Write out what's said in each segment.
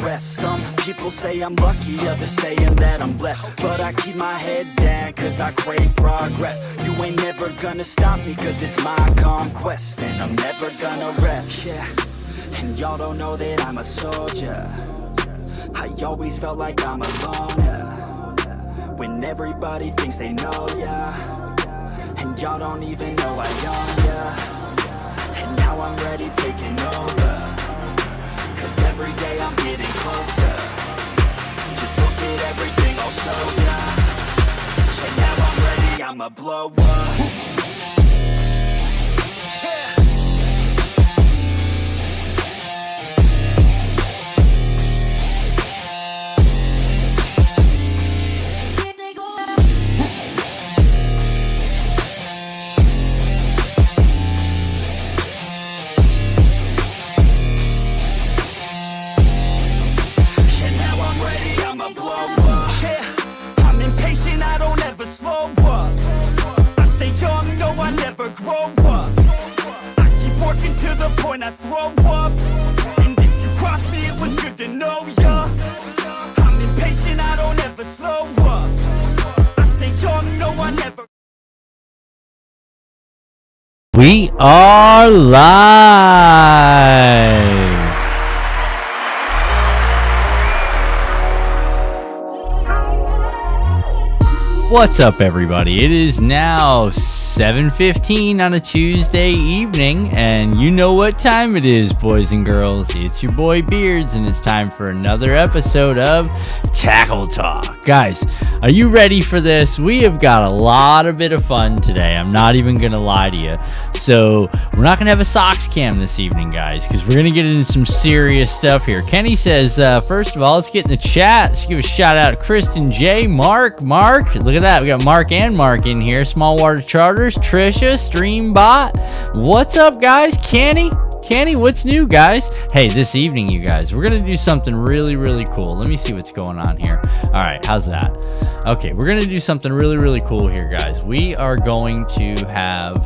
rest. Some people say I'm lucky, others saying that I'm blessed, but I keep my head down cause I crave progress. You ain't never gonna stop me cause it's my conquest, and I'm never gonna rest. Yeah, and y'all don't know that I'm a soldier. I always felt like I'm alone, yeah. When everybody thinks they know, yeah. And y'all don't even know I own, yeah. And now I'm ready taking over, cause every day I'm getting closer. Just look at everything I'll show ya. And now I'm ready, I'ma blow up. Yeah. Grow up. I keep working to the point I throw up. And if you cross me, it was good to know ya. I'm impatient, I don't ever slow up. I stay young, no, I never. We are live. What's up, everybody? It is now 7:15 on a Tuesday evening, and you know what time it is, boys and girls. It's your boy Beards, and it's time for another episode of Tackle Talk. Guys, are you ready for this? We have got a lot of bit of fun today. I'm not even going to lie to you. So we're not going to have a socks cam this evening, guys, because we're going to get into some serious stuff here. Kenny says, first of all, let's get in the chat. Let's give a shout out to Kristen J, Mark, look at that. We got Mark and Mark in here. Small Water Charters, Trisha, Streambot. What's up, guys? Kenny, what's new, guys? Hey, this evening, you guys, we're going to do something really, really cool. Let me see what's going on here. All right, how's that? Okay, we're going to do something really, really cool here, guys. We are going to have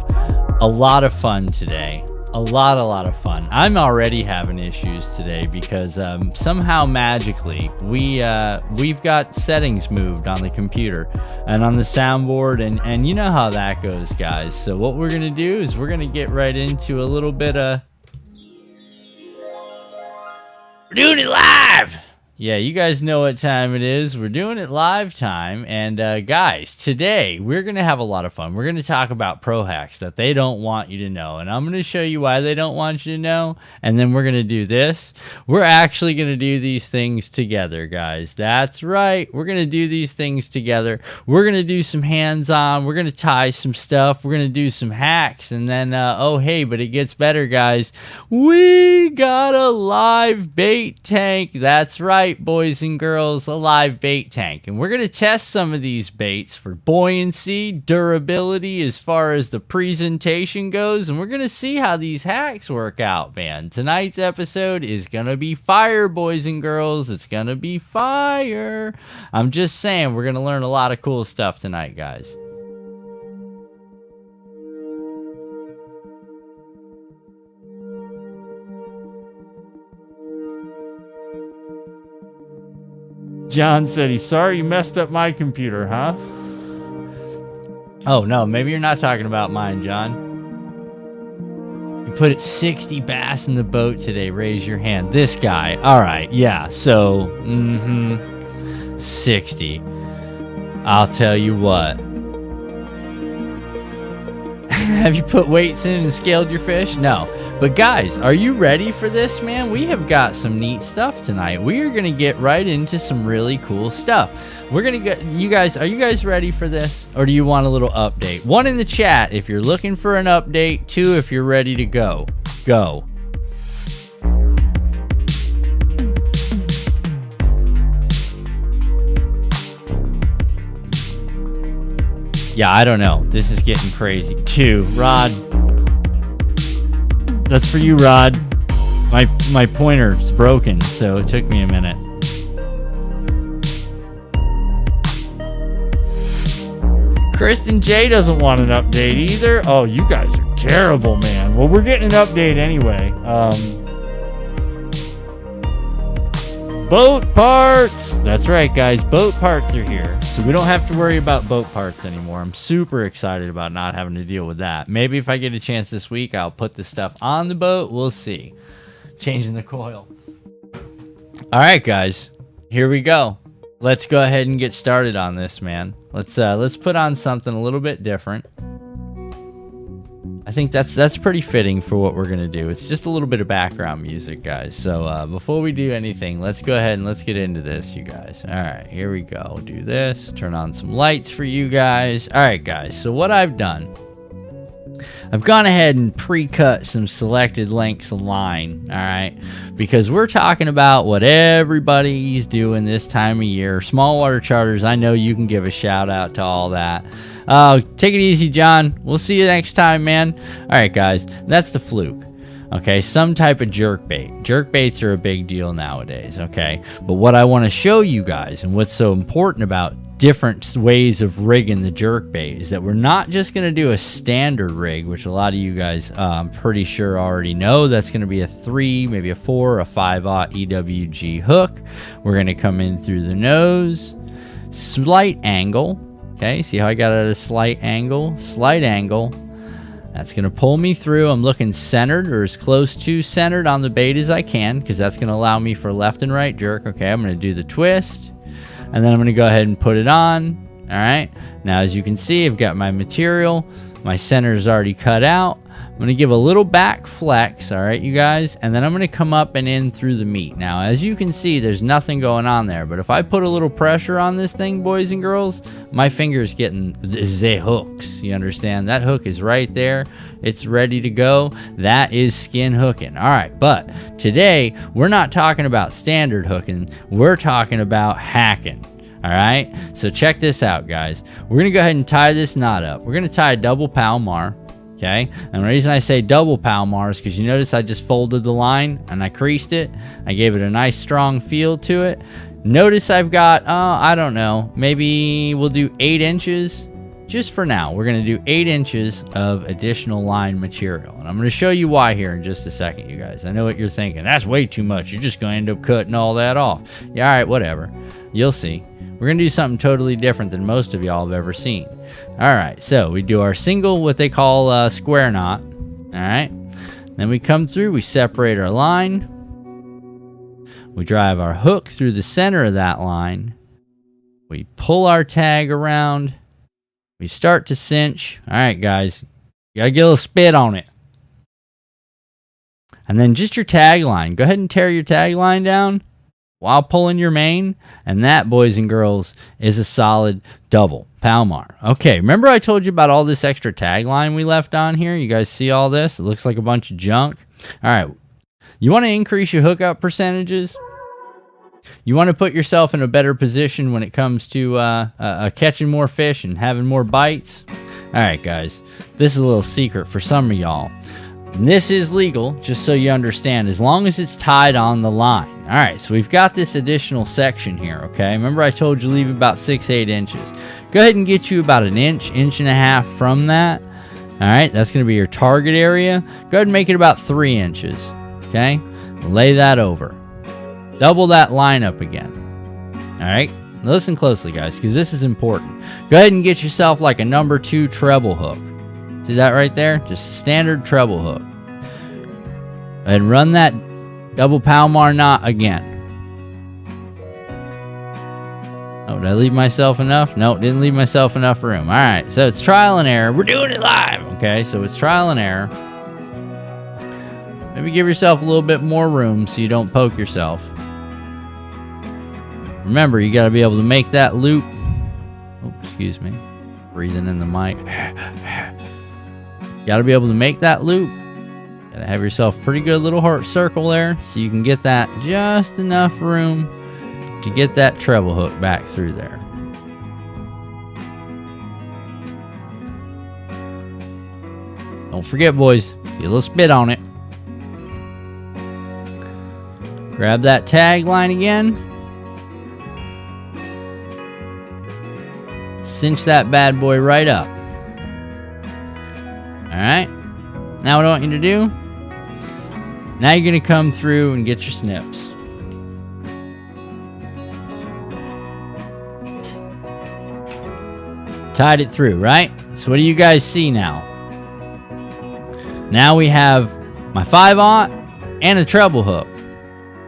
a lot of fun today. A lot of fun. I'm already having issues today because somehow magically we've got settings moved on the computer and on the soundboard, and you know how that goes, guys. So what we're gonna do is we're gonna get right into a little bit of, we're doing it live. Yeah, you guys know what time it is. We're doing it live time. And guys, today we're going to have a lot of fun. We're going to talk about pro hacks that they don't want you to know. And I'm going to show you why they don't want you to know. And then we're going to do this. We're actually going to do these things together, guys. That's right. We're going to do these things together. We're going to do some hands-on. We're going to tie some stuff. We're going to do some hacks. And then, oh, hey, but it gets better, guys. We got a live bait tank. That's right, boys and girls, a live bait tank. And we're going to test some of these baits for buoyancy, durability, as far as the presentation goes. And we're going to see how these hacks work out, man. Tonight's episode is going to be fire, boys and girls. It's going to be fire. I'm just saying, we're going to learn a lot of cool stuff tonight, guys. John said he's sorry you messed up my computer, huh? Oh, no, maybe you're not talking about mine, John. You put 60 bass in the boat today. Raise your hand. This guy. All right, yeah, so, 60. I'll tell you what. Have you put weights in and scaled your fish? No. But guys, are you ready for this, man? We have got some neat stuff tonight. We are going to get right into some really cool stuff. We're going to get, you guys, are you guys ready for this? Or do you want a little update? 1 in the chat if you're looking for an update. 2 if you're ready to go. Go. Yeah, I don't know. This is getting crazy. 2, Rod. That's for you, Rod. My pointer's broken, so it took me a minute. Kristen J doesn't want an update either. Oh, you guys are terrible, man. Well, we're getting an update anyway. Boat parts! That's right, guys. Boat parts are here. So we don't have to worry about boat parts anymore. I'm super excited about not having to deal with that. Maybe if I get a chance this week, I'll put this stuff on the boat. We'll see. Changing the coil. All right, guys. Here we go. Let's go ahead and get started on this, man. Let's put on something a little bit different. I think that's pretty fitting for what we're gonna do. It's just a little bit of background music, guys. So before we do anything, let's go ahead and let's get into this, you guys. All right, here we go. Do this. Turn on some lights for you guys. All right, guys. So what I've done, I've gone ahead and pre-cut some selected lengths of line, all right? Because we're talking about what everybody's doing this time of year. Small water charters, I know you can give a shout out to all that. Take it easy, John. We'll see you next time, man. All right, guys, that's the fluke. Okay, some type of jerk bait. Jerk baits are a big deal nowadays, okay? But what I want to show you guys and what's so important about different ways of rigging the jerk bait is that we're not just going to do a standard rig, which a lot of you guys I'm pretty sure already know. That's going to be a 3, maybe a 4, a 5/0 EWG hook. We're going to come in through the nose, slight angle. Okay, see how I got it at a slight angle? Slight angle. That's going to pull me through. I'm looking centered or as close to centered on the bait as I can because that's going to allow me for left and right jerk. Okay, I'm going to do the twist. And then I'm going to go ahead and put it on. All right. Now, as you can see, I've got my material. My center is already cut out. I'm going to give a little back flex. All right, you guys. And then I'm going to come up and in through the meat. Now, as you can see, there's nothing going on there. But if I put a little pressure on this thing, boys and girls, my finger's getting the hooks. You understand? That hook is right there. It's ready to go. That is skin hooking. All right. But today, we're not talking about standard hooking. We're talking about hacking. All right. So check this out, guys. We're going to go ahead and tie this knot up. We're going to tie a double Palomar. Okay, and the reason I say double Palomar is because you notice I just folded the line and I creased it. I gave it a nice strong feel to it. Notice I've got, I don't know, maybe we'll do 8 inches. Just for now, we're going to do 8 inches of additional line material. And I'm going to show you why here in just a second, you guys. I know what you're thinking. That's way too much. You're just going to end up cutting all that off. Yeah, all right, whatever. You'll see. We're going to do something totally different than most of y'all have ever seen. All right, so we do our single, what they call square knot. All right, then we come through, we separate our line. We drive our hook through the center of that line. We pull our tag around. We start to cinch. All right, guys, you got to get a little spit on it. And then just your tag line. Go ahead and tear your tag line down while pulling your main, and that, boys and girls, is a solid double Palomar. Okay, remember I told you about all this extra tag line we left on here? You guys see all this? It looks like a bunch of junk. All right, you want to increase your hookup percentages? You want to put yourself in a better position when it comes to catching more fish and having more bites? All right, guys, this is a little secret for some of y'all. And this is legal, just so you understand, as long as it's tied on the line. All right, so we've got this additional section here, okay? Remember I told you leave about 6-8 inches. Go ahead and get you about an inch, inch and a half from that. All right, that's going to be your target area. Go ahead and make it about 3 inches, okay? Lay that over. Double that line up again. All right, listen closely, guys, because this is important. Go ahead and get yourself like a number 2 treble hook. See that right there? Just a standard treble hook. And run that double Palomar knot again. Oh, did I leave myself enough? No, didn't leave myself enough room. All right, so it's trial and error. We're doing it live. Okay, so it's trial and error. Maybe give yourself a little bit more room so you don't poke yourself. Remember, you got to be able to make that loop. Oh, excuse me. Breathing in the mic. Got to be able to make that loop. Got to have yourself a pretty good little heart circle there so you can get that just enough room to get that treble hook back through there. Don't forget, boys, get a little spit on it. Grab that tag line again. Cinch that bad boy right up. Alright, now what I want you to do, now you're going to come through and get your snips. Tied it through, right? So what do you guys see now? Now we have my 5/0 and a treble hook.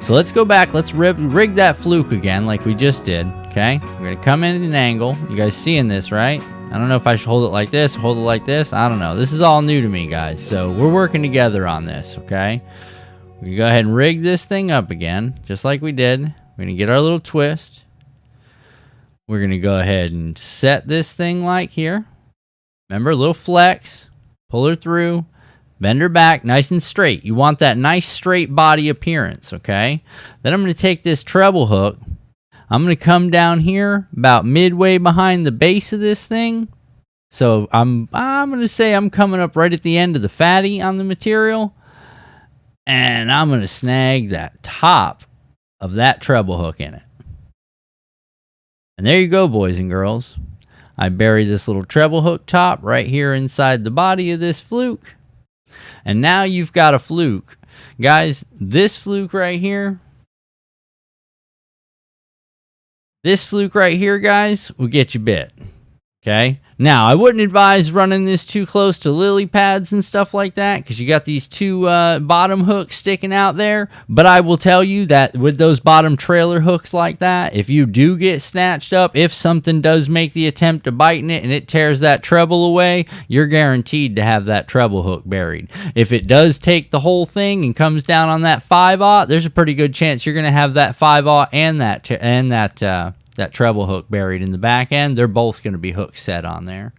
So let's go back. Let's rig that fluke again like we just did, okay? We're going to come in at an angle. You guys seeing this, right? I don't know if I should hold it like this, hold it like this. I don't know. This is all new to me, guys. So we're working together on this, okay? We go ahead and rig this thing up again, just like we did. We're going to get our little twist. We're going to go ahead and set this thing like here. Remember, a little flex. Pull her through. Bend her back nice and straight. You want that nice straight body appearance, okay? Then I'm going to take this treble hook. I'm going to come down here about midway behind the base of this thing. So I'm going to say I'm coming up right at the end of the fatty on the material. And I'm going to snag that top of that treble hook in it. And there you go, boys and girls. I bury this little treble hook top right here inside the body of this fluke. And now you've got a fluke. Guys, this fluke right here, guys, will get you bit. Okay? Now, I wouldn't advise running this too close to lily pads and stuff like that because you got these two bottom hooks sticking out there. But I will tell you that with those bottom trailer hooks like that, if you do get snatched up, if something does make the attempt to biting it and it tears that treble away, you're guaranteed to have that treble hook buried. If it does take the whole thing and comes down on that 5/0, there's a pretty good chance you're going to have that 5/0 and that treble hook buried in the back end. They're both going to be hook set on there.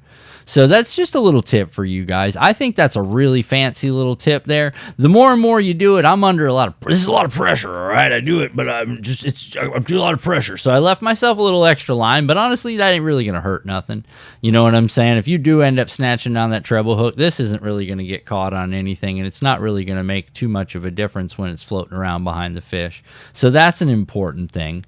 So that's just a little tip for you guys. I think that's a really fancy little tip there. The more and more you do it, I'm under this is a lot of pressure, all right? I do it, but I'm doing a lot of pressure. So I left myself a little extra line, but honestly, that ain't really going to hurt nothing. You know what I'm saying? If you do end up snatching down that treble hook, this isn't really going to get caught on anything, and it's not really going to make too much of a difference when it's floating around behind the fish. So that's an important thing.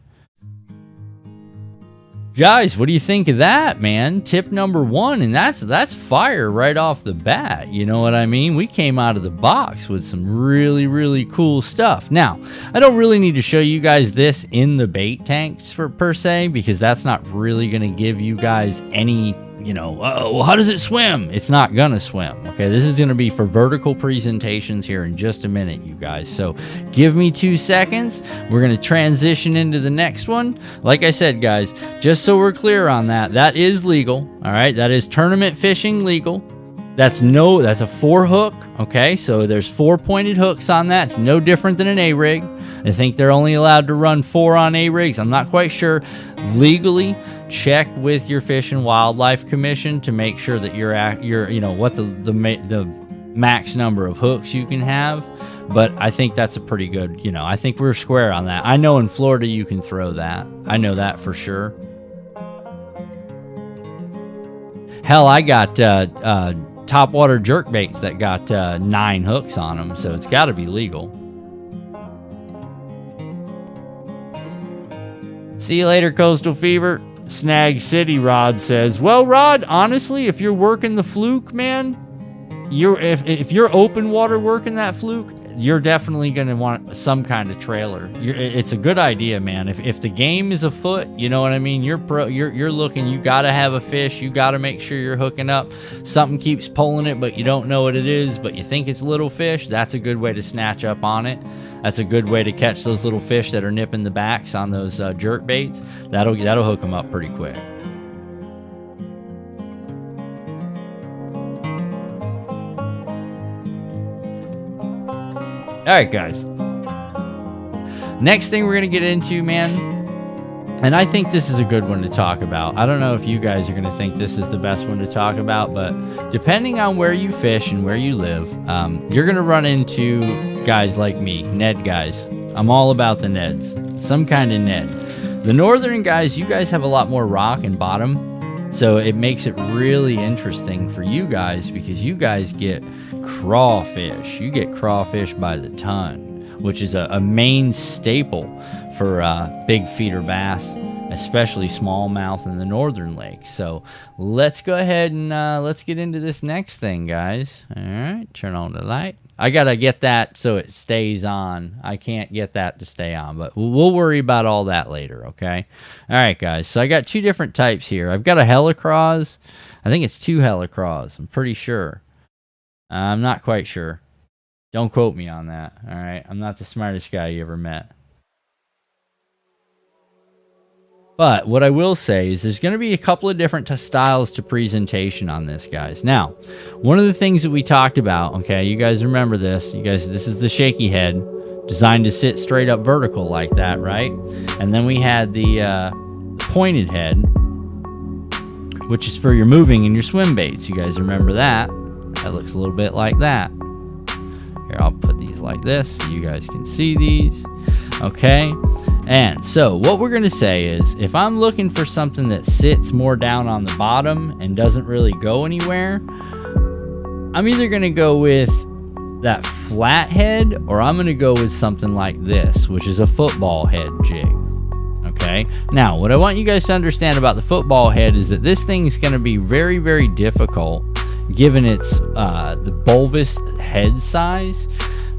Guys, what do you think of that, man? Tip number 1, and that's fire right off the bat. You know what I mean? We came out of the box with some really, really cool stuff. Now, I don't really need to show you guys this in the bait tanks per se, because that's not really going to give you guys any, well, how does it swim? It's not going to swim, okay? This is going to be for vertical presentations here in just a minute, you guys. So give me 2 seconds. We're going to transition into the next one. Like I said, guys, just so we're clear on that, that is legal, all right? That is tournament fishing legal. That's a 4-hook, okay? So there's 4 pointed hooks on that. It's no different than an A-rig. I think they're only allowed to run 4 on A-rigs. I'm not quite sure. Legally, check with your Fish and Wildlife Commission to make sure that you're what the max number of hooks you can have. But I think that's a pretty good, I think we're square on that. I know in Florida you can throw that. I know that for sure. Hell, I got topwater jerkbaits that got 9 hooks on them, so it's got to be legal. See you later, Coastal Fever. Snag City Rod says, well, Rod, honestly, if you're working the fluke, man, if you're open water working that fluke, you're definitely going to want some kind of trailer. It's a good idea, man. If the game is afoot, you know what I mean? You're looking, you got to have a fish. You got to make sure you're hooking up. Something keekeeps pulling it, but you don't know what it is, but you think it's little fish. That's a good way to snatch up on it. That's a good way to catch those little fish that are nipping the backs on those jerk baits. That'll hook them up pretty quick. All right, guys. Next thing we're going to get into, man, and I think this is a good one to talk about. I don't know if you guys are going to think this is the best one to talk about, but depending on where you fish and where you live, you're going to run into guys like me, Ned guys. I'm all about the Neds, some kind of Ned. The northern guys, you guys have a lot more rock and bottom, so it makes it really interesting for you guys because you guys get crawfish. You get crawfish by the ton, which is a main staple for big feeder bass, especially smallmouth in the northern lakes. So let's go ahead and let's get into this next thing, guys. All right, turn on the light. I gotta get that so it stays on. I can't get that to stay on, but we'll worry about all that later, okay? All right, guys, so I got two different types here. I've got a Helicross. I think it's two Helicross. I'm pretty sure. I'm not quite sure. Don't quote me on that, all right? I'm not the smartest guy you ever met. But what I will say is there's going to be a couple of different styles to presentation on this, guys. Now, one of the things that we talked about, okay, you guys remember this. You guys, this is the shaky head, designed to sit straight up vertical like that, right? And then we had the pointed head, which is for your moving and your swim baits. You guys remember that? That looks a little bit like that. Here, I'll put these like this so you guys can see these, okay? And so what we're going to say is if I'm looking for something that sits more down on the bottom and doesn't really go anywhere, I'm either going to go with that flat head or I'm going to go with something like this, which is a football head jig. Okay. Now, what I want you guys to understand about the football head is that this thing is going to be very, very difficult given its the bulbous head size.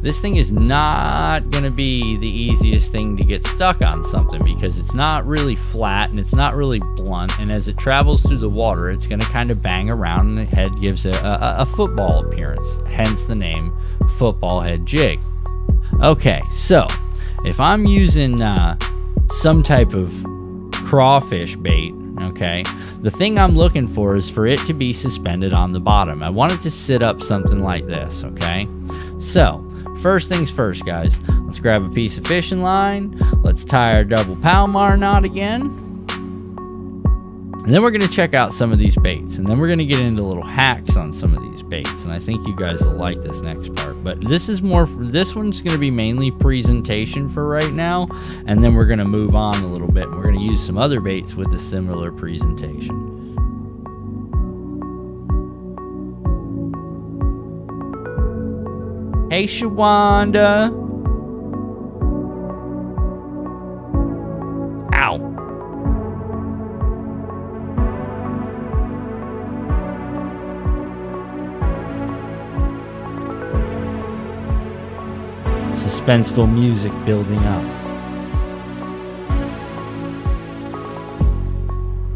This thing is not going to be the easiest thing to get stuck on something because it's not really flat and it's not really blunt, and as it travels through the water it's going to kind of bang around and the head gives a football appearance, hence the name football head jig. Okay, so if I'm using some type of crawfish bait, okay, the thing I'm looking for is for it to be suspended on the bottom. I want it to sit up something like this, okay? So first things first, guys, let's grab a piece of fishing line. Let's tie our double Palomar knot again. And then we're going to check out some of these baits. And then we're going to get into little hacks on some of these baits. And I think you guys will like this next part. But this is more, this one's going to be mainly presentation for right now. And then we're going to move on a little bit. And we're going to use some other baits with the similar presentation. Hey, Shawanda. Ow. Suspenseful music building up.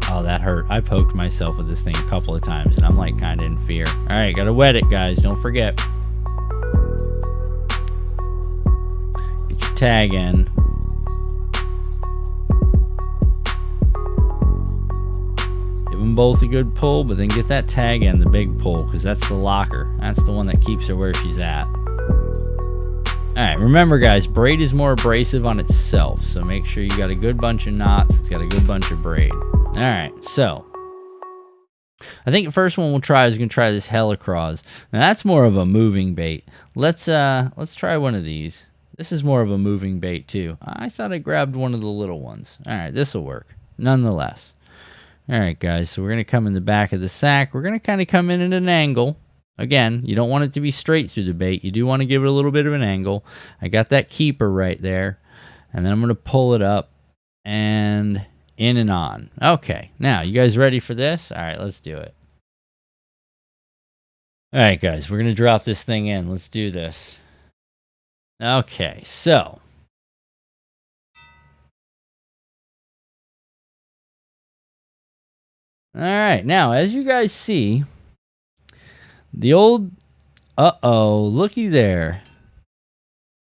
Oh, that hurt. I poked myself with this thing a couple of times, and I'm like kind of in fear. All right, gotta wet it, guys. Don't forget. Tag in. Give them both a good pull, but then get that tag in, the big pull, because that's the locker. That's the one that keeps her where she's at. Alright, remember guys, braid is more abrasive on itself, so make sure you got a good bunch of knots. It's got a good bunch of braid. Alright, so I think the first one we'll try is going to try this Helicross. Now that's more of a moving bait. Let's try one of these. This is more of a moving bait too. I thought I grabbed one of the little ones. Alright, this will work nonetheless. Alright guys, so we're going to come in the back of the sack. We're going to kind of come in at an angle. Again, you don't want it to be straight through the bait. You do want to give it a little bit of an angle. I got that keeper right there. And then I'm going to pull it up and in and on. Okay, now you guys ready for this? Alright, let's do it. Alright guys, we're going to drop this thing in. Let's do this. Okay, so all right, now as you guys see, the old looky there.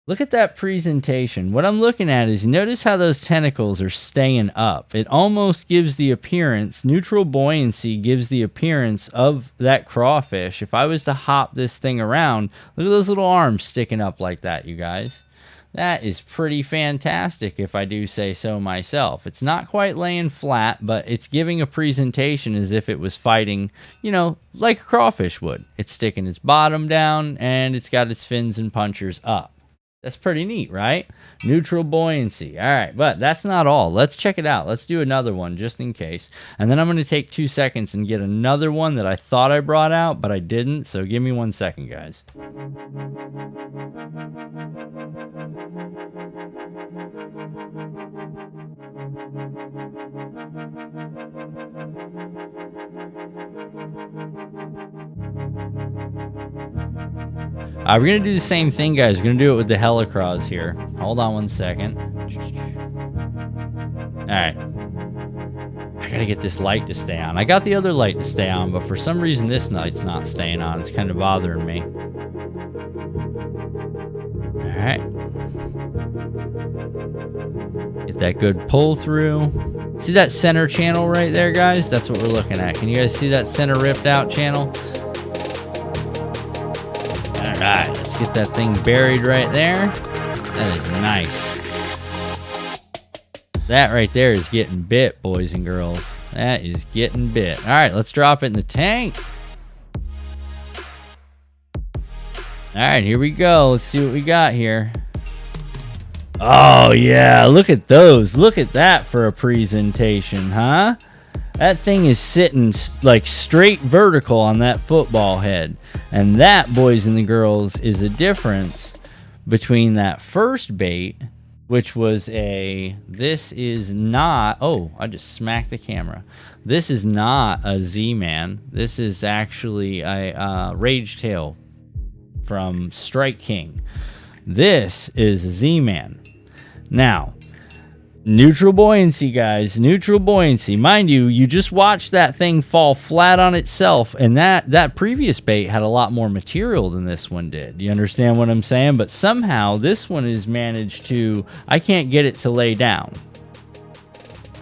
Look at that presentation. What I'm looking at is notice how those tentacles are staying up. It almost gives the appearance, neutral buoyancy gives the appearance of that crawfish. If I was to hop this thing around, look at those little arms sticking up like that, you guys. That is pretty fantastic if I do say so myself. It's not quite laying flat, but it's giving a presentation as if it was fighting, you know, like a crawfish would. It's sticking its bottom down and it's got its fins and punchers up. That's pretty neat, right? Neutral buoyancy. All right, but that's not all. Let's check it out. Let's do another one just in case. And then I'm going to take 2 seconds and get another one that I thought I brought out, but I didn't. So give me 1 second, guys. We're going to do the same thing, guys. We're going to do it with the Helicross here. Hold on one second. All right. I got to get this light to stay on. I got the other light to stay on, but for some reason this light's not staying on. It's kind of bothering me. All right. Get that good pull through. See that center channel right there, guys? That's what we're looking at. Can you guys see that center ripped out channel? All right, let's get that thing buried right there. That is nice. That right there is getting bit, boys and girls. That is getting bit. All right, let's drop it in the tank. All right, here we go. Let's see what we got here. Oh, yeah, look at those. Look at that for a presentation, huh? That thing is sitting like straight vertical on that football head. And that, boys and the girls, is a difference between that first bait, which was a, this is not, oh, I just smacked the camera. This is not a Z-Man. This is actually a Rage Tail from Strike King. This is a Z-Man. Now, neutral buoyancy, guys, neutral buoyancy. Mind you, you just watched that thing fall flat on itself, and that previous bait had a lot more material than this one did. You understand what I'm saying? But somehow this one has managed to, I can't get it to lay down.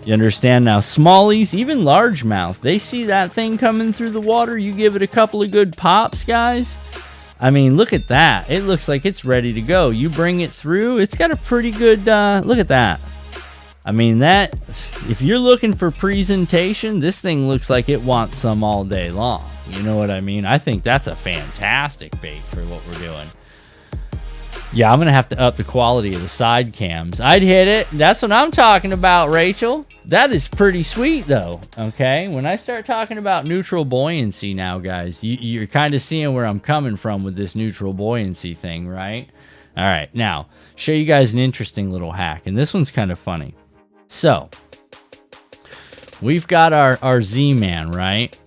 You understand now? Smallies, even largemouth, they see that thing coming through the water. You give it a couple of good pops, guys. I mean, look at that. It looks like it's ready to go. You bring it through, it's got a pretty good, look at that. I mean, that, if you're looking for presentation, this thing looks like it wants some all day long. You know what I mean? I think that's a fantastic bait for what we're doing. Yeah, I'm going to have to up the quality of the side cams. I'd hit it. That's what I'm talking about, Rachel. That is pretty sweet, though, okay? When I start talking about neutral buoyancy now, guys, you're kind of seeing where I'm coming from with this neutral buoyancy thing, right? All right, now, show you guys an interesting little hack, and this one's kind of funny. So, we've got our Z-Man, right?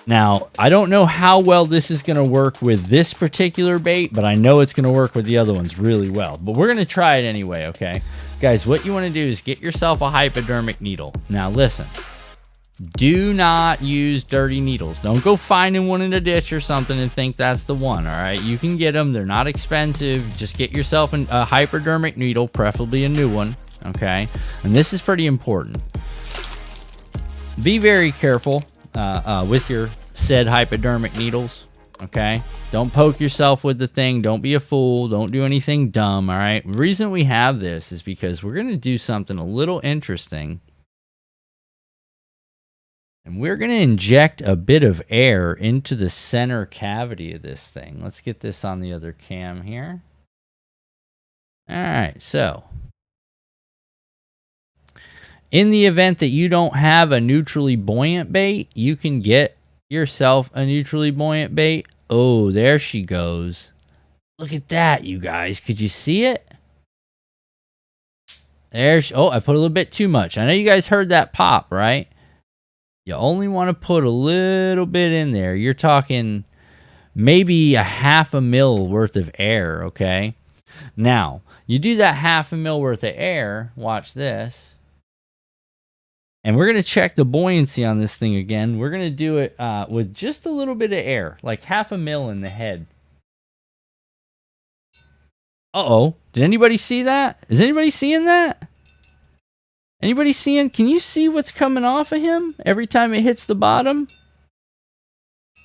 Now, I don't know how well this is going to work with this particular bait, but I know it's going to work with the other ones really well. But we're going to try it anyway, okay? Guys, what you want to do is get yourself a hypodermic needle. Now, listen. Do not use dirty needles. Don't go finding one in a ditch or something and think that's the one, all right? You can get them. They're not expensive. Just get yourself a hypodermic needle, preferably a new one, okay? And this is pretty important. Be very careful with your said hypodermic needles, okay? Don't poke yourself with the thing. Don't be a fool. Don't do anything dumb, all right? The reason we have this is because we're going to do something a little interesting. And we're going to inject a bit of air into the center cavity of this thing. Let's get this on the other cam here. All right, so in the event that you don't have a neutrally buoyant bait, you can get yourself a neutrally buoyant bait. Oh, there she goes. Look at that, you guys. Could you see it? There's, oh, I put a little bit too much. I know you guys heard that pop, right? You only want to put a little bit in there. You're talking maybe a half a mil worth of air, okay? Now, you do that half a mil worth of air. Watch this. And we're going to check the buoyancy on this thing again. We're going to do it with just a little bit of air, like half a mil in the head. Uh-oh. Did anybody see that? Is anybody seeing that? Anybody seeing? Can you see what's coming off of him every time it hits the bottom?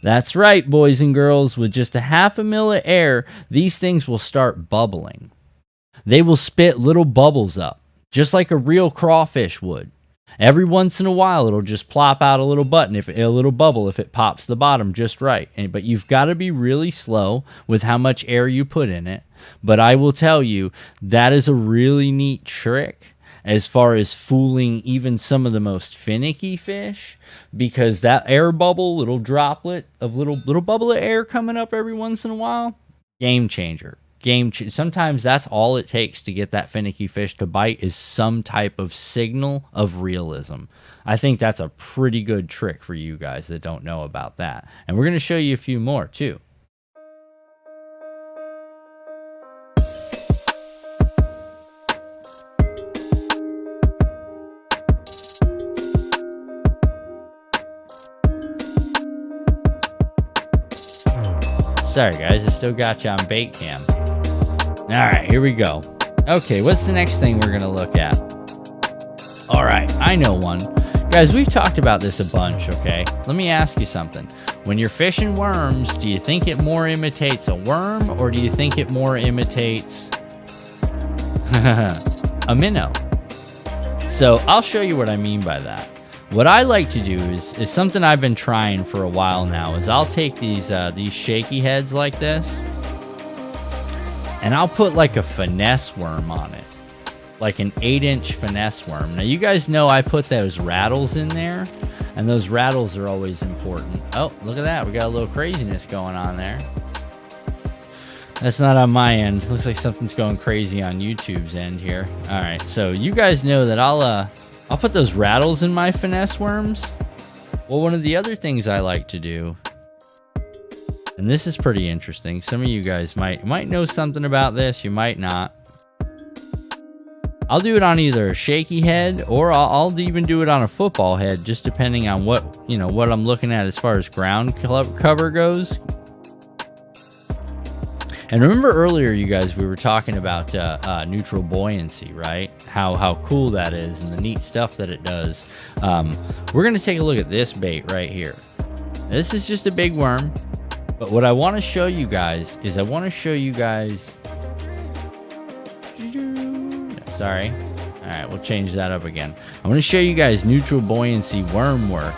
That's right, boys and girls. With just a half a mil of air, these things will start bubbling. They will spit little bubbles up, just like a real crawfish would. Every once in a while, it'll just plop out a little button, a little bubble if it pops the bottom just right. But you've got to be really slow with how much air you put in it. But I will tell you, that is a really neat trick as far as fooling even some of the most finicky fish, because that air bubble, little droplet of little bubble of air coming up every once in a while, game changer. Sometimes that's all it takes to get that finicky fish to bite is some type of signal of realism. I think that's a pretty good trick for you guys that don't know about that. And we're going to show you a few more too. Sorry, guys. I still got you on bait cam. All right, here we go. Okay, what's the next thing we're going to look at? All right, I know one. Guys, we've talked about this a bunch, okay? Let me ask you something. When you're fishing worms, do you think it more imitates a worm, or do you think it more imitates a minnow? So I'll show you what I mean by that. What I like to do is something I've been trying for a while now, is I'll take these shaky heads like this, and I'll put like a finesse worm on it, like an 8-inch finesse worm. Now you guys know I put those rattles in there, and those rattles are always important. Oh, look at that. We got a little craziness going on there. That's not on my end. Looks like something's going crazy on YouTube's end here. All right, so you guys know that I'll put those rattles in my finesse worms. Well, one of the other things I like to do, and this is pretty interesting. Some of you guys might know something about this. You might not. I'll do it on either a shaky head, or I'll even do it on a football head, just depending on what I'm looking at as far as ground cover goes. And remember earlier, you guys, we were talking about neutral buoyancy, right? How cool that is and the neat stuff that it does. We're going to take a look at this bait right here. This is just a big worm. But what I want to show you guys is Sorry. All right, we'll change that up again. I want to show you guys neutral buoyancy worm work.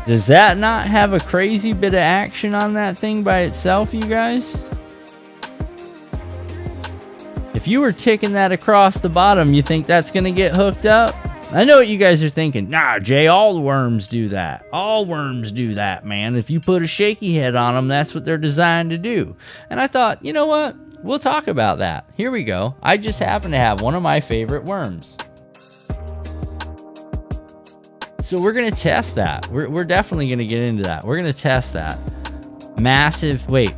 Does that not have a crazy bit of action on that thing by itself, you guys? If you were ticking that across the bottom, you think that's going to get hooked up? I know what you guys are thinking. Nah, Jay, all the worms do that. All worms do that, man. If you put a shaky head on them, that's what they're designed to do. And I thought, you know what? We'll talk about that. Here we go. I just happen to have one of my favorite worms. So we're going to test that. We're definitely going to get into that. We're going to test that. Massive, wait.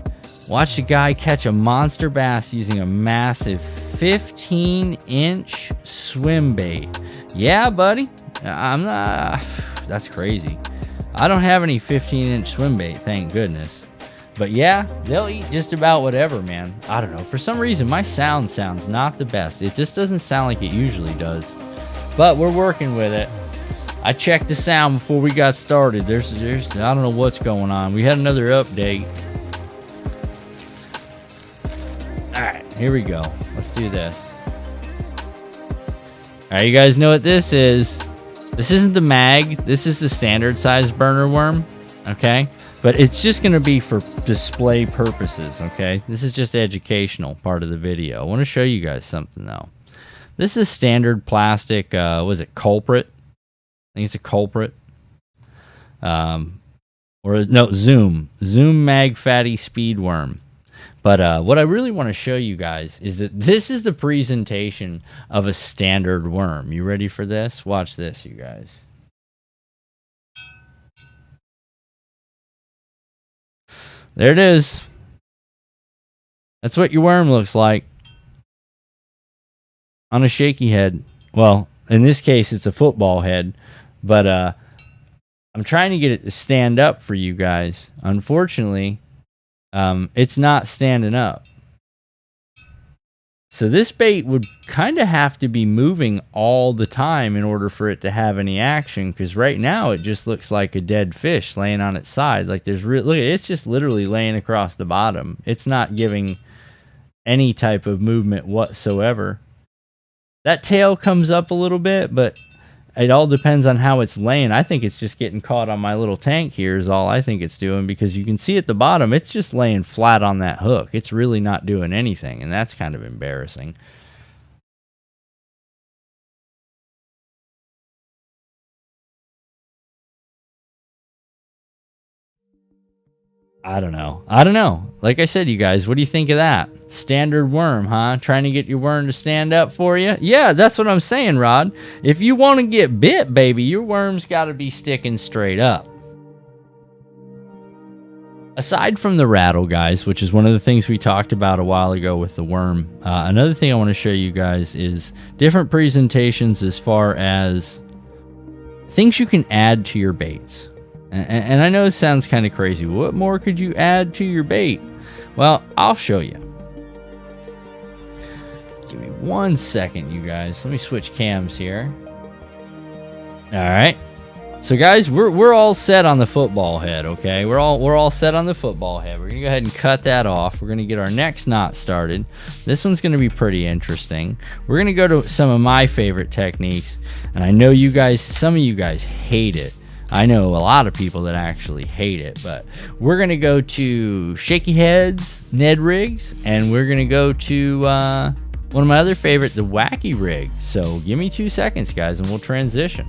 Watch the guy catch a monster bass using a massive 15-inch swim bait. Yeah, buddy. I'm not... That's crazy. I don't have any 15-inch swim bait, thank goodness. But yeah, they'll eat just about whatever, man. I don't know. For some reason, my sound sounds not the best. It just doesn't sound like it usually does. But we're working with it. I checked the sound before we got started. There's I don't know what's going on. We had another update. All right, here we go. Let's do this. All right, you guys know what this is. This isn't the mag. This is the standard size burner worm, okay? But it's just going to be for display purposes, okay? This is just educational part of the video. I want to show you guys something, though. This is standard plastic, was it Culprit? I think it's a Culprit. Or no, Zoom Mag Fatty Speed Worm. But what I really want to show you guys is that this is the presentation of a standard worm. You ready for this? Watch this, you guys. There it is. That's what your worm looks like on a shaky head. Well, in this case, it's a football head. But I'm trying to get it to stand up for you guys. Unfortunately, it's not standing up. So this bait would kind of have to be moving all the time in order for it to have any action. Because right now it just looks like a dead fish laying on its side. Like there's look, it's just literally laying across the bottom. It's not giving any type of movement whatsoever. That tail comes up a little bit, but it all depends on how it's laying. I think it's just getting caught on my little tank here is all I think it's doing, because you can see at the bottom, it's just laying flat on that hook. It's really not doing anything, and that's kind of embarrassing. I don't know. Like I said, you guys, what do you think of that? Standard worm, huh? Trying to get your worm to stand up for you? Yeah, that's what I'm saying, Rod. If you want to get bit, baby, your worm's got to be sticking straight up. Aside from the rattle, guys, which is one of the things we talked about a while ago with the worm, another thing I want to show you guys is different presentations as far as things you can add to your baits. And I know it sounds kind of crazy. What more could you add to your bait? Well, I'll show you. Give me 1 second, you guys. Let me switch cams here. All right. So guys, we're all set on the football head, okay? We're all set on the football head. We're gonna go ahead and cut that off. We're gonna get our next knot started. This one's gonna be pretty interesting. We're gonna go to some of my favorite techniques, and I know you guys, some of you guys hate it. I know a lot of people that actually hate it, but we're gonna go to shaky heads, Ned rigs, and we're gonna go to one of my other favorite, the wacky rig. So give me 2 seconds, guys, and we'll transition.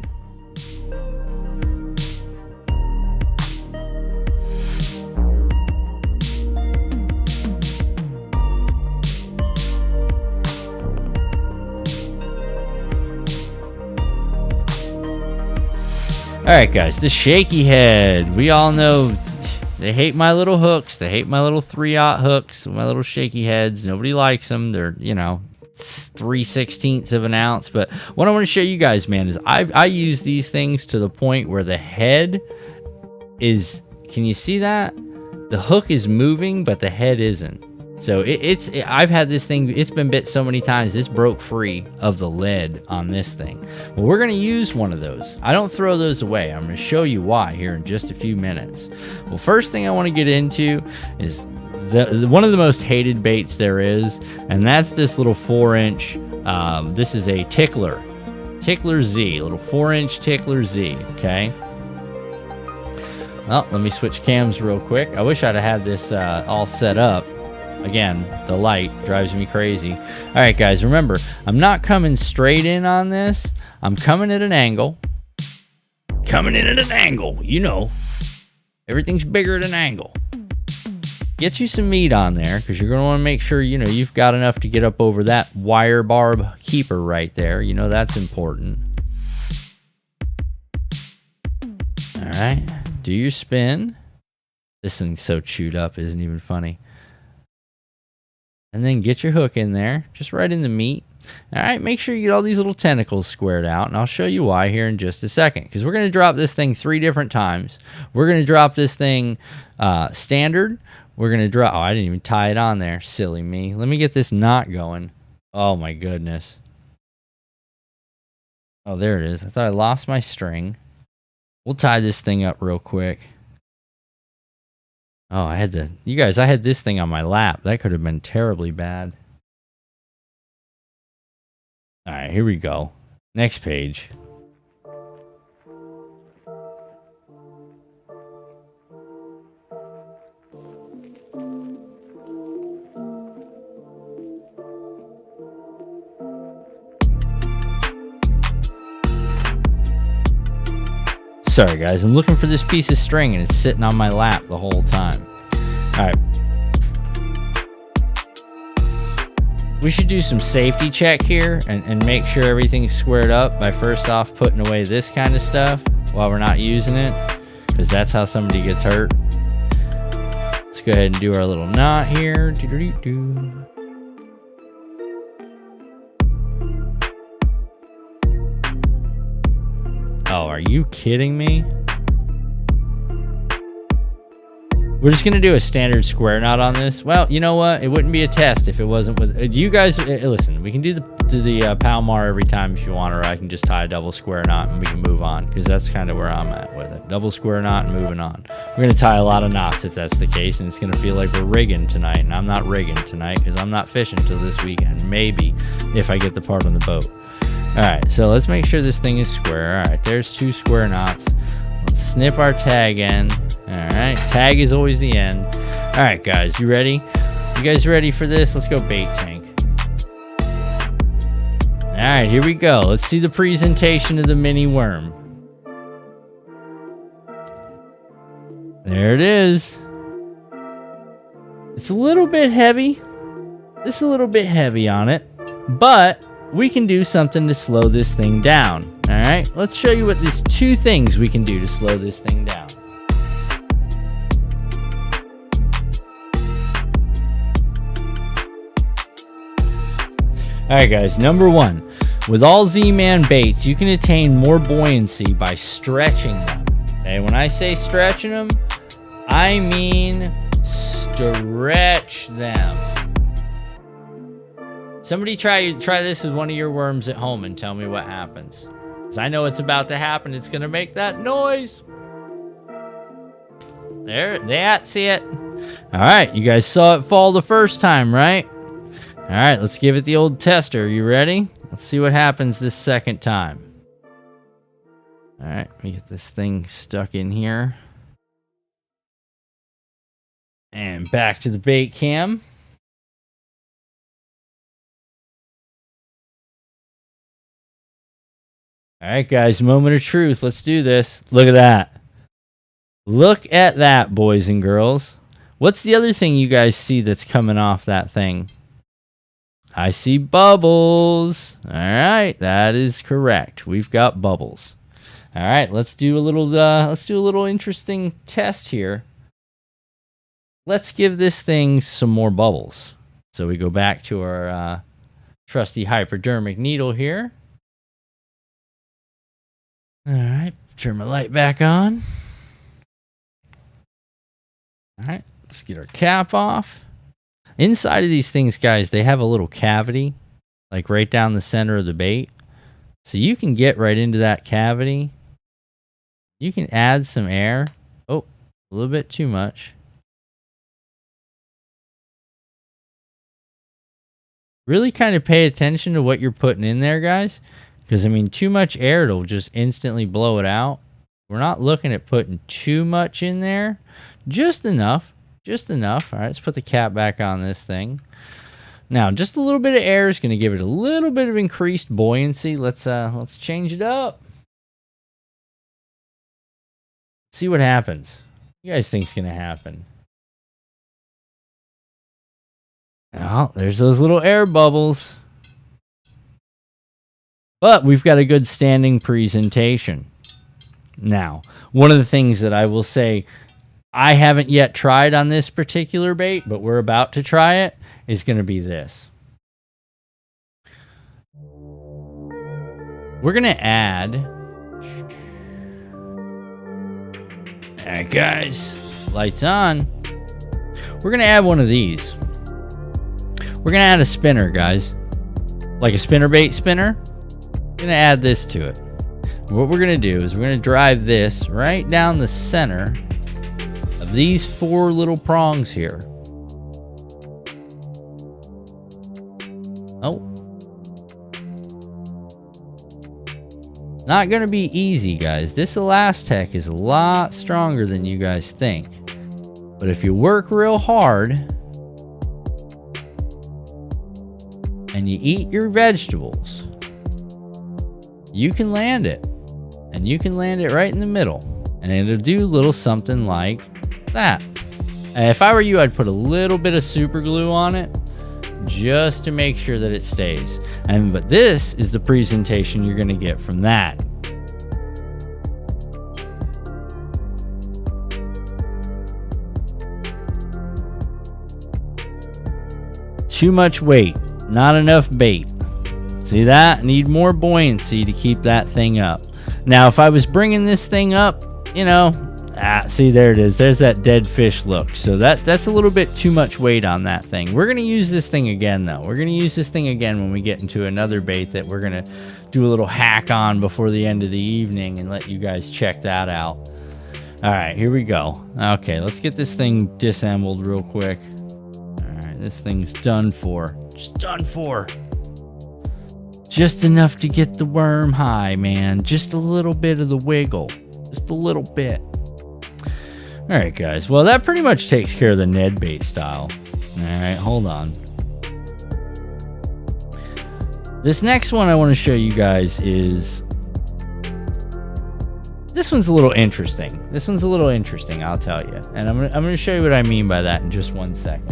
Alright guys, the shaky head. We all know they hate my little hooks. They hate my little 3/0 hooks, my little shaky heads. Nobody likes them. They're, 3/16 of an ounce. But what I want to show you guys, man, is I use these things to the point where the head is, can you see that? The hook is moving, but the head isn't. So I've had this thing, it's been bit so many times, it's broke free of the lead on this thing. Well, we're going to use one of those. I don't throw those away. I'm going to show you why here in just a few minutes. Well, first thing I want to get into is one of the most hated baits there is, and that's this little 4-inch, this is a Tickler Z, little 4-inch Tickler Z, okay? Well, let me switch cams real quick. I wish I'd have had this all set up. Again, the light drives me crazy. All right, guys, remember, I'm not coming straight in on this. I'm coming at an angle. Coming in at an angle, everything's bigger at an angle. Get you some meat on there, because you're going to want to make sure, you've got enough to get up over that wire barb keeper right there. That's important. All right, do your spin. This thing's so chewed up, it isn't even funny. And then get your hook in there, just right in the meat. All right, make sure you get all these little tentacles squared out, and I'll show you why here in just a second, because we're going to drop this thing 3 different times. We're going to drop this thing standard. We're going to drop, oh, I didn't even tie it on there. Silly me. Let me get this knot going. Oh, my goodness. Oh, there it is. I thought I lost my string. We'll tie this thing up real quick. Oh, I had this thing on my lap. That could have been terribly bad. All right, here we go. Next page. Sorry guys, I'm looking for this piece of string and it's sitting on my lap the whole time. All right. We should do some safety check here and make sure everything's squared up by first off putting away this kind of stuff while we're not using it, because that's how somebody gets hurt. Let's go ahead and do our little knot here. Doo-doo-doo-doo. Oh, are you kidding me? We're just going to do a standard square knot on this. Well, you know what? It wouldn't be a test if it wasn't with... you guys, listen, we can do the Palomar every time if you want, or I can just tie a double square knot and we can move on, because that's kind of where I'm at with it. Double square knot and moving on. We're going to tie a lot of knots if that's the case, and it's going to feel like we're rigging tonight, and I'm not rigging tonight because I'm not fishing till this weekend. Maybe, if I get the part on the boat. All right, so let's make sure this thing is square. All right, there's 2 square knots. Let's snip our tag end. All right, tag is always the end. All right, guys, you ready? You guys ready for this? Let's go bait tank. All right, here we go. Let's see the presentation of the mini worm. There it is. It's a little bit heavy. It's a little bit heavy on it, but we can do something to slow this thing down. All right, let's show you what these 2 things we can do to slow this thing down. Alright guys, number 1. With all Z-Man baits, you can attain more buoyancy by stretching them. Okay, when I say stretching them, I mean stretch them. Somebody try this with one of your worms at home and tell me what happens. Because I know it's about to happen. It's going to make that noise. There, that's it. Alright, you guys saw it fall the first time, right? Alright, let's give it the old tester. You ready? Let's see what happens this second time. Alright, let me get this thing stuck in here. And back to the bait cam. Alright guys, moment of truth. Let's do this. Look at that. Look at that, boys and girls. What's the other thing you guys see that's coming off that thing? I see bubbles. Alright, that is correct. We've got bubbles. Alright, let's do a little interesting test here. Let's give this thing some more bubbles. So we go back to our trusty hypodermic needle here. Alright, turn my light back on. Alright, let's get our cap off. Inside of these things, guys, they have a little cavity, like right down the center of the bait. So you can get right into that cavity. You can add some air. Oh, a little bit too much. Really kind of pay attention to what you're putting in there, guys. Because, I mean, too much air, it'll just instantly blow it out. We're not looking at putting too much in there. Just enough. Just enough. All right, let's put the cap back on this thing. Now, just a little bit of air is going to give it a little bit of increased buoyancy. Let's change it up. See what happens. What do you guys think's going to happen? Oh, there's those little air bubbles. But we've got a good standing presentation. Now, one of the things that I will say I haven't yet tried on this particular bait, but we're about to try it, is going to be this. We're going to add... Alright guys, lights on. We're going to add one of these. We're going to add a spinner, guys. Like a spinnerbait spinner. We're going to add this to it. What we're going to do is we're going to drive this right down the center of these 4 little prongs here. Oh. Not going to be easy, guys. This Elastec is a lot stronger than you guys think. But if you work real hard and you eat your vegetables, you can land it. And you can land it right in the middle. And it'll do a little something like that. If I were you, I'd put a little bit of super glue on it just to make sure that it stays. But this is the presentation you're going to get from that. Too much weight, not enough bait. See that? Need more buoyancy to keep that thing up. Now, if I was bringing this thing up, you know, see, there it is. There's that dead fish look. So that's a little bit too much weight on that thing. We're going to use this thing again, though. We're going to use this thing again when we get into another bait that we're going to do a little hack on before the end of the evening and let you guys check that out. All right, here we go. Okay, let's get this thing disassembled real quick. All right, this thing's done for. Just done for. Just enough to get the worm high, man. Just a little bit of the wiggle. Just a little bit. Alright, guys. Well, that pretty much takes care of the Ned bait style. Alright, hold on. This next one I want to show you guys is... This one's a little interesting. This one's a little interesting, I'll tell you. And I'm gonna show you what I mean by that in just 1 second.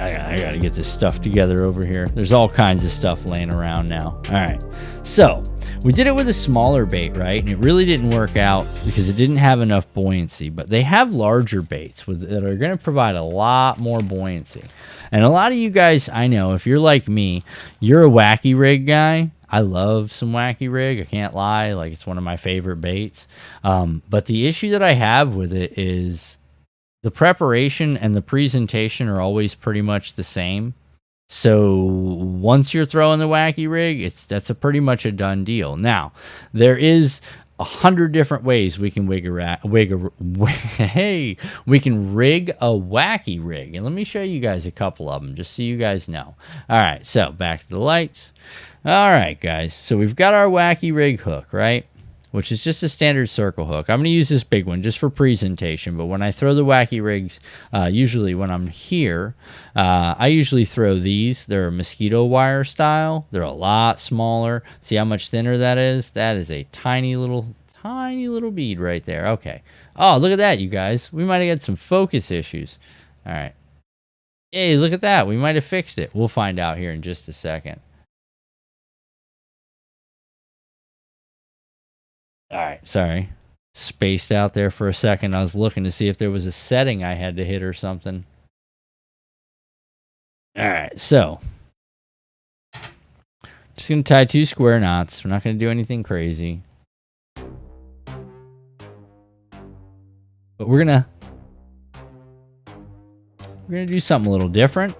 I gotta get this stuff together over here. There's all kinds of stuff laying around now. All right. So We did it with a smaller bait, right? And it really didn't work out because it didn't have enough buoyancy. But they have larger baits that are going to provide a lot more buoyancy. And a lot of you guys, I know, if you're like me, you're a wacky rig guy. I love some wacky rig. I can't lie. Like, it's one of my favorite baits. But the issue that I have with it is the preparation and the presentation are always pretty much the same. So once you're throwing the wacky rig, that's pretty much a done deal. Now, there is 100 different ways we can we can rig a wacky rig, and let me show you guys a couple of them just so you guys know. All right, so back to the lights. All right, guys, so we've got our wacky rig hook, right? Which is just a standard circle hook. I'm going to use this big one just for presentation, but when I throw the wacky rigs, usually when I'm here, I usually throw these. They're mosquito wire style. They're a lot smaller. See how much thinner that is? That is a tiny little bead right there. Okay. Oh, look at that, you guys. We might have had some focus issues. All right. Hey, look at that. We might have fixed it. We'll find out here in just a second. All right, sorry. Spaced out there for a second. I was looking to see if there was a setting I had to hit or something. All right, so just going to tie 2 square knots. We're not going to do anything crazy. But we're going to do something a little different.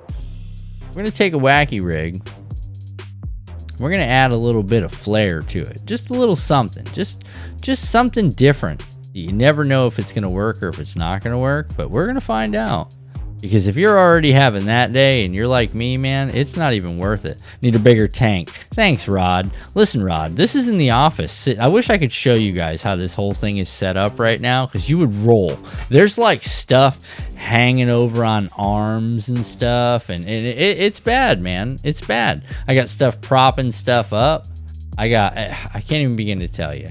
We're going to take a wacky rig. We're going to add a little bit of flair to it. Just a little something. Just something different. You never know if it's going to work or if it's not going to work, but we're going to find out. Because if you're already having that day and you're like me, man, it's not even worth it. Need a bigger tank. Thanks, Rod. Listen, Rod, this is in the office. I wish I could show you guys how this whole thing is set up right now, because you would roll. There's like stuff hanging over on arms and stuff, and it's bad, man. It's bad. I got stuff propping stuff up. I can't even begin to tell you.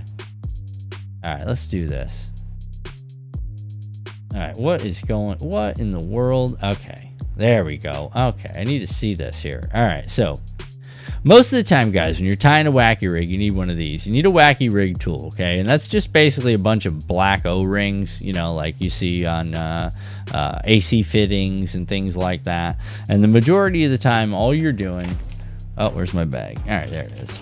All right, let's do this. All right, what in the world? Okay, there we go. Okay, I need to see this here. All right, so most of the time, guys, when you're tying a wacky rig, you need one of these. You need a wacky rig tool, okay? And that's just basically a bunch of black O-rings, you know, like you see on AC fittings and things like that. And the majority of the time, all you're doing... Oh, where's my bag? All right, there it is.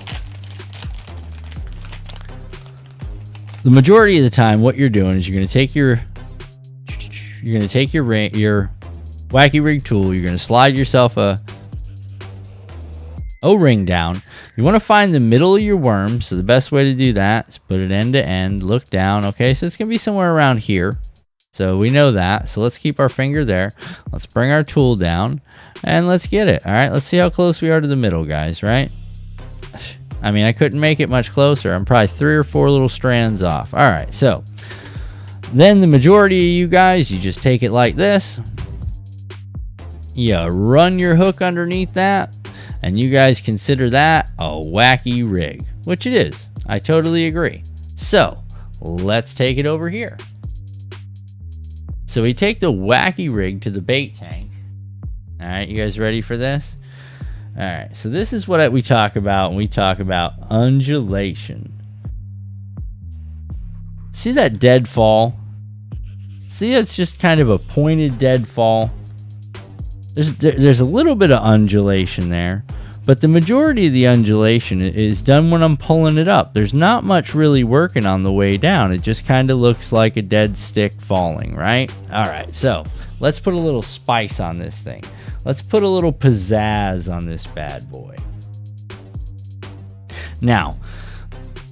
The majority of the time, what you're doing is you're going to take your wacky rig tool. You're going to slide yourself a O-ring down. You want to find the middle of your worm. So the best way to do that is put it end to end, look down. Okay, so it's going to be somewhere around here. So we know that. So let's keep our finger there. Let's bring our tool down and let's get it. All right, let's see how close we are to the middle, guys, right? I mean, I couldn't make it much closer. I'm probably 3 or 4 little strands off. All right, so then the majority of you guys, you just take it like this. You run your hook underneath that, and you guys consider that a wacky rig, which it is. I totally agree. So let's take it over here. So we take the wacky rig to the bait tank. All right, you guys ready for this? All right, so this is what we talk about when we talk about undulation. See that dead fall? See, it's just kind of a pointed dead fall. There's a little bit of undulation there, but the majority of the undulation is done when I'm pulling it up. There's not much really working on the way down. It just kind of looks like a dead stick falling, right? All right, so let's put a little spice on this thing. Let's put a little pizzazz on this bad boy. Now,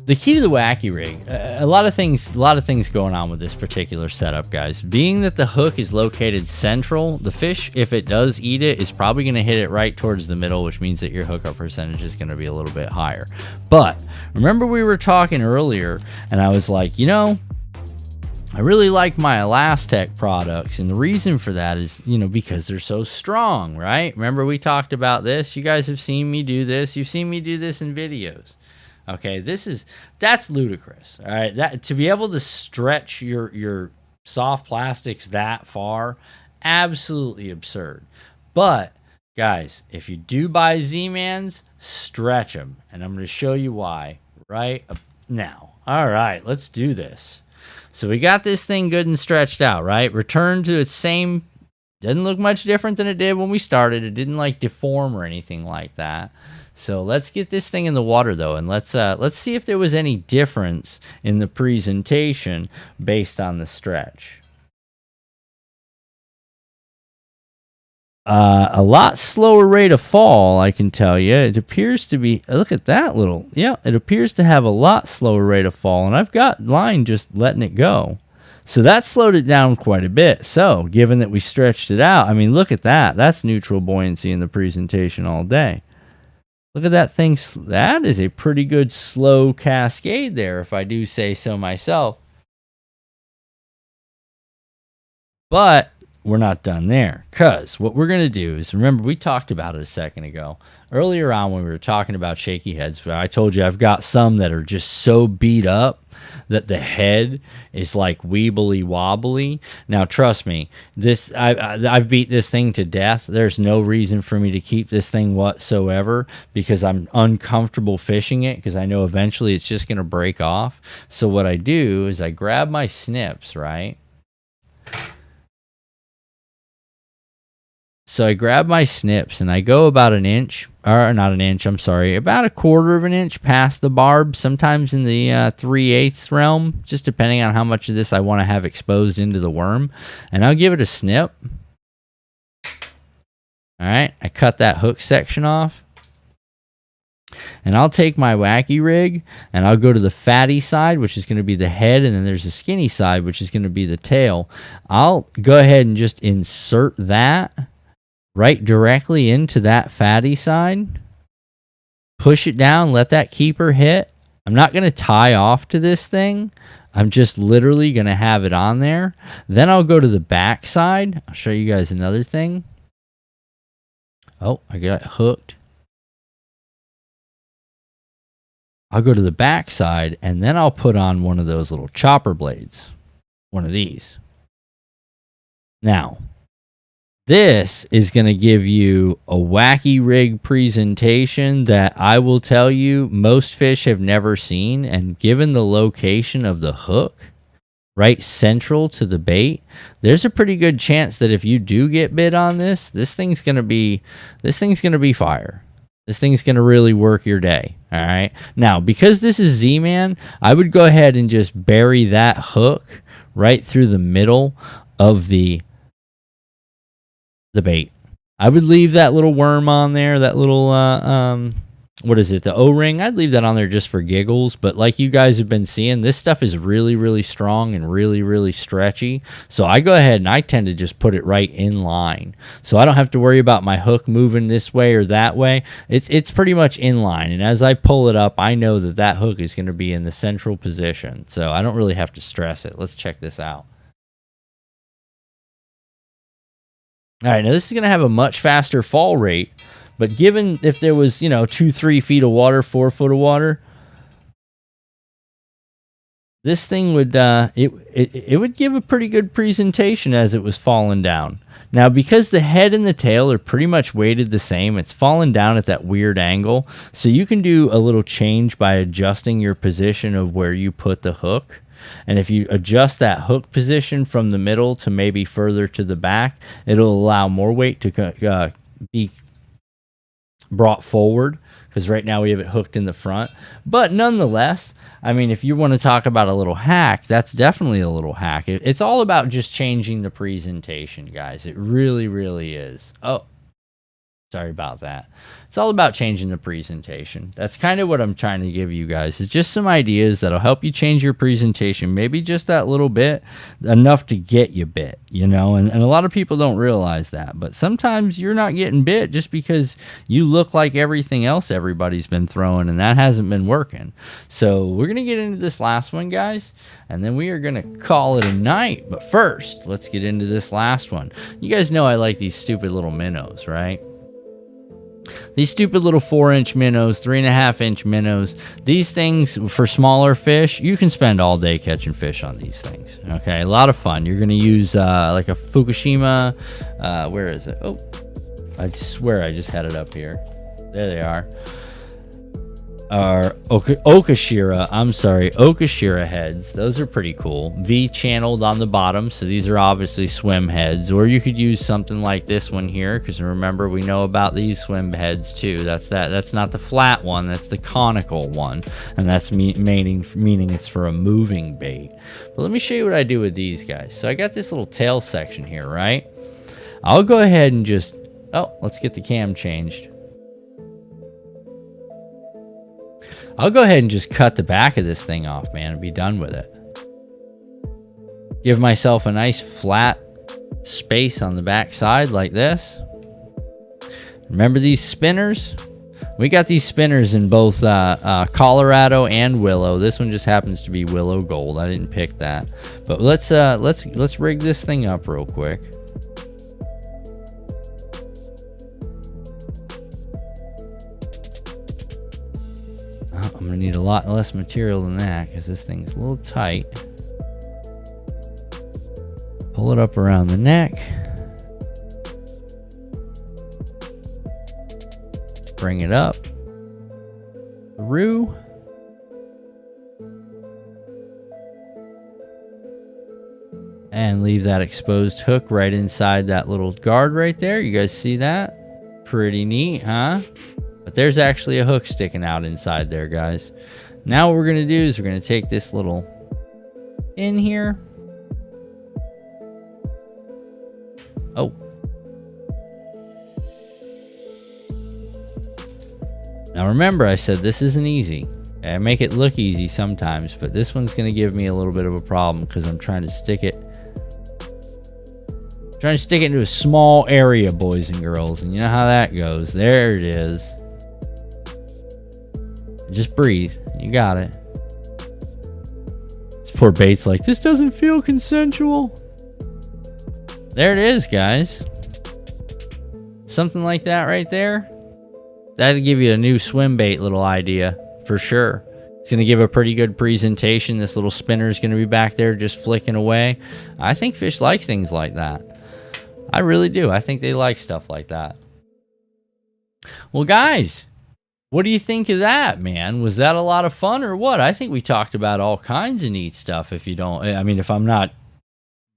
the key to the wacky rig, a lot of things going on with this particular setup, guys. Being that the hook is located central, the fish, if it does eat it, is probably going to hit it right towards the middle, which means that your hookup percentage is going to be a little bit higher. But remember we were talking earlier, and I was like, you know, I really like my Elastec products, and the reason for that is, you know, because they're so strong, right? Remember we talked about this? You guys have seen me do this. You've seen me do this in videos. Okay, that's ludicrous. All right, that to be able to stretch your soft plastics that far, absolutely absurd. But guys, if you do buy Z-Mans, stretch them, and I'm going to show you why right now. All right, let's do this. So we got this thing good and stretched out, right? Return to its same, doesn't look much different than it did when we started. It didn't like deform or anything like that. So let's get this thing in the water though, and let's see if there was any difference in the presentation based on the stretch. A lot slower rate of fall, I can tell you. It appears to be, look at that little, yeah, it appears to have a lot slower rate of fall, and I've got line just letting it go. So that slowed it down quite a bit. So given that we stretched it out, I mean, look at that. That's neutral buoyancy in the presentation all day. Look at that thing. That is a pretty good slow cascade there, if I do say so myself. But we're not done there, because what we're going to do is, remember, we talked about it a second ago. Earlier on when we were talking about shaky heads, I told you I've got some that are just so beat up that the head is like weebly wobbly. Now, trust me, this I've beat this thing to death. There's no reason for me to keep this thing whatsoever, because I'm uncomfortable fishing it, because I know eventually it's just going to break off. So what I do is I grab my snips, right? So I grab my snips and I go about an inch, or not an inch, I'm sorry, about a quarter of an inch past the barb, sometimes in the 3/8 realm, just depending on how much of this I want to have exposed into the worm. And I'll give it a snip. All right, I cut that hook section off. And I'll take my wacky rig and I'll go to the fatty side, which is going to be the head, and then there's the skinny side, which is going to be the tail. I'll go ahead and just insert that right directly into that fatty side. Push it down, let that keeper hit. I'm not going to tie off to this thing. I'm just literally going to have it on there. Then I'll go to the back side. I'll show you guys another thing. Oh, I got it hooked. I'll go to the back side, and then I'll put on one of those little chopper blades. One of these. Now, this is going to give you a wacky rig presentation that I will tell you most fish have never seen. And given the location of the hook, right central to the bait, there's a pretty good chance that if you do get bit on this, this thing's going to be fire. This thing's going to really work your day. All right. Now, because this is Z-Man, I would go ahead and just bury that hook right through the middle of the bait. I would leave that little worm on there, that little what is it, the O-ring. I'd leave that on there just for giggles, but like you guys have been seeing, this stuff is really, really strong and really, really stretchy. So I go ahead and I tend to just put it right in line, so I don't have to worry about my hook moving this way or that way. It's pretty much in line, and as I pull it up, I know that that hook is going to be in the central position, so I don't really have to stress it. Let's check this out. All right, now this is going to have a much faster fall rate, but given if there was, 2-3 feet of water, 4 foot of water, this thing would it would give a pretty good presentation as it was falling down. Now, because the head and the tail are pretty much weighted the same, it's falling down at that weird angle, so you can do a little change by adjusting your position of where you put the hook. And if you adjust that hook position from the middle to maybe further to the back, it'll allow more weight to be brought forward, because right now we have it hooked in the front. But nonetheless, I mean, if you want to talk about a little hack, that's definitely a little hack. It's all about just changing the presentation, guys. It really, really is. Oh, sorry about that. It's all about changing the presentation. That's kind of what I'm trying to give you guys. It's just some ideas that'll help you change your presentation. Maybe just that little bit, enough to get you bit, and a lot of people don't realize that. But sometimes you're not getting bit just because you look like everything else everybody's been throwing, and that hasn't been working. So we're going to get into this last one, guys, and then we are going to call it a night. But first, let's get into this last one. You guys know I like these stupid little minnows, right? These stupid little 4-inch minnows, 3.5-inch minnows, these things for smaller fish, you can spend all day catching fish on these things. Okay, a lot of fun. You're going to use like a Fukushima, where is it? Oh, I swear I just had it up here. There they are. are Okashira. I'm sorry, Okashira heads. Those are pretty cool. V channeled on the bottom, so these are obviously swim heads. Or you could use something like this one here, because remember we know about these swim heads too. That's not the flat one. That's the conical one, and that's meaning it's for a moving bait. But let me show you what I do with these guys. So I got this little tail section here, right? I'll go ahead and just let's get the cam changed. I'll go ahead and just cut the back of this thing off, man, and be done with it. Give myself a nice flat space on the back side like this. Remember these spinners? We got these spinners in both Colorado and Willow. This one just happens to be Willow Gold. I didn't pick that. But let's rig this thing up real quick. I'm gonna need a lot less material than that because this thing's a little tight. Pull it up around the neck. Bring it up through. And leave that exposed hook right inside that little guard right there. You guys see that? Pretty neat, huh? But there's actually a hook sticking out inside there, guys. Now what we're going to do is we're going to take this little in here. Oh. Now remember, I said this isn't easy. I make it look easy sometimes, but this one's going to give me a little bit of a problem because I'm trying to stick it into a small area, boys and girls. And you know how that goes. There it is. Just breathe. You got it. This poor bait's like, this doesn't feel consensual. There it is, guys. Something like that right there. That'll give you a new swim bait little idea for sure. It's going to give a pretty good presentation. This little spinner is going to be back there just flicking away. I think fish like things like that. I really do. I think they like stuff like that. Well, guys, what do you think of that, man? Was that a lot of fun or what? I think we talked about all kinds of neat stuff. If I'm not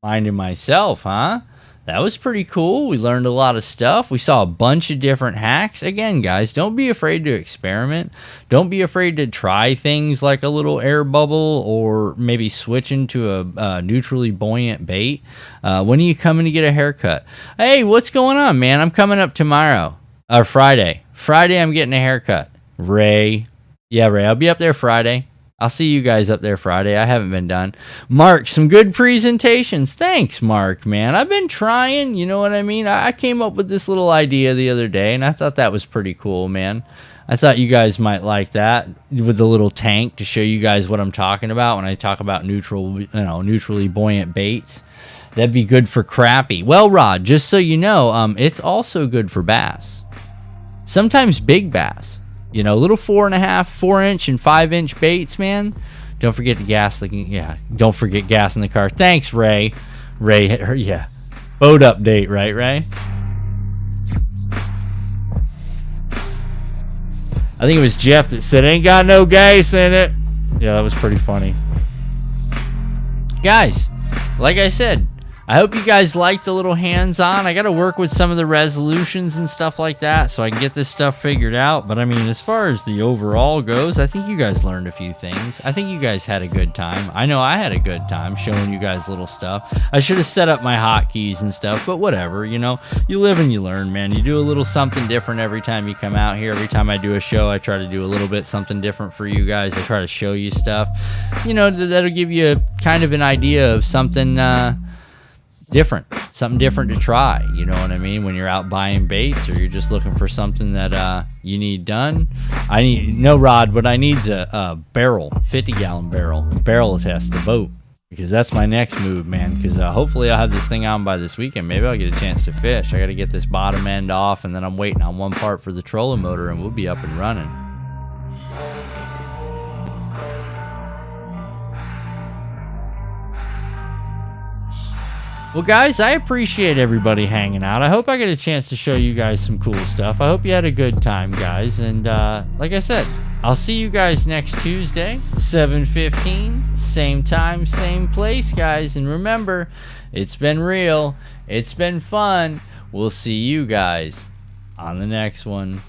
minding myself, huh? That was pretty cool. We learned a lot of stuff. We saw a bunch of different hacks. Again, guys, don't be afraid to experiment. Don't be afraid to try things like a little air bubble or maybe switch into a neutrally buoyant bait. When are you coming to get a haircut? Hey, what's going on, man? I'm coming up tomorrow. Or Friday. Friday, I'm getting a haircut. Ray. Yeah, Ray, I'll be up there Friday. I'll see you guys up there Friday. I haven't been done. Mark, some good presentations. Thanks, Mark, man. I've been trying, you know what I mean? I came up with this little idea the other day, and I thought that was pretty cool, man. I thought you guys might like that with the little tank to show you guys what I'm talking about when I talk about neutrally buoyant baits. That'd be good for crappie. Well, Rod, just so you know, it's also good for bass. Sometimes big bass. You know, little 4.5, 4-inch, and 5-inch baits, man. Don't forget to gas the don't forget gas in the car. Thanks, Ray. Ray, yeah. Boat update, right, Ray? I think it was Jeff that said, ain't got no gas in it. Yeah, that was pretty funny. Guys, like I said, I hope you guys like the little hands-on. I got to work with some of the resolutions and stuff like that so I can get this stuff figured out. But I mean, as far as the overall goes, I think you guys learned a few things. I think you guys had a good time. I know I had a good time showing you guys little stuff. I should have set up my hotkeys and stuff, but whatever, you know. You live and you learn, man. You do a little something different every time you come out here. Every time I do a show, I try to do a little bit something different for you guys. I try to show you stuff. You know, that'll give you kind of an idea of something something different to try, you know what I mean, when you're out buying baits or you're just looking for something that you need done. Rod, what I need is a barrel, 50-gallon barrel test the boat, because that's my next move, man, because hopefully I'll have this thing on by this weekend. Maybe I'll get a chance to fish. I got to get this bottom end off, and then I'm waiting on one part for the trolling motor, and we'll be up and running. Well, guys, I appreciate everybody hanging out. I hope I get a chance to show you guys some cool stuff. I hope you had a good time, guys. And like I said, I'll see you guys next Tuesday, 7:15, same time, same place, guys. And remember, it's been real, it's been fun. We'll see you guys on the next one.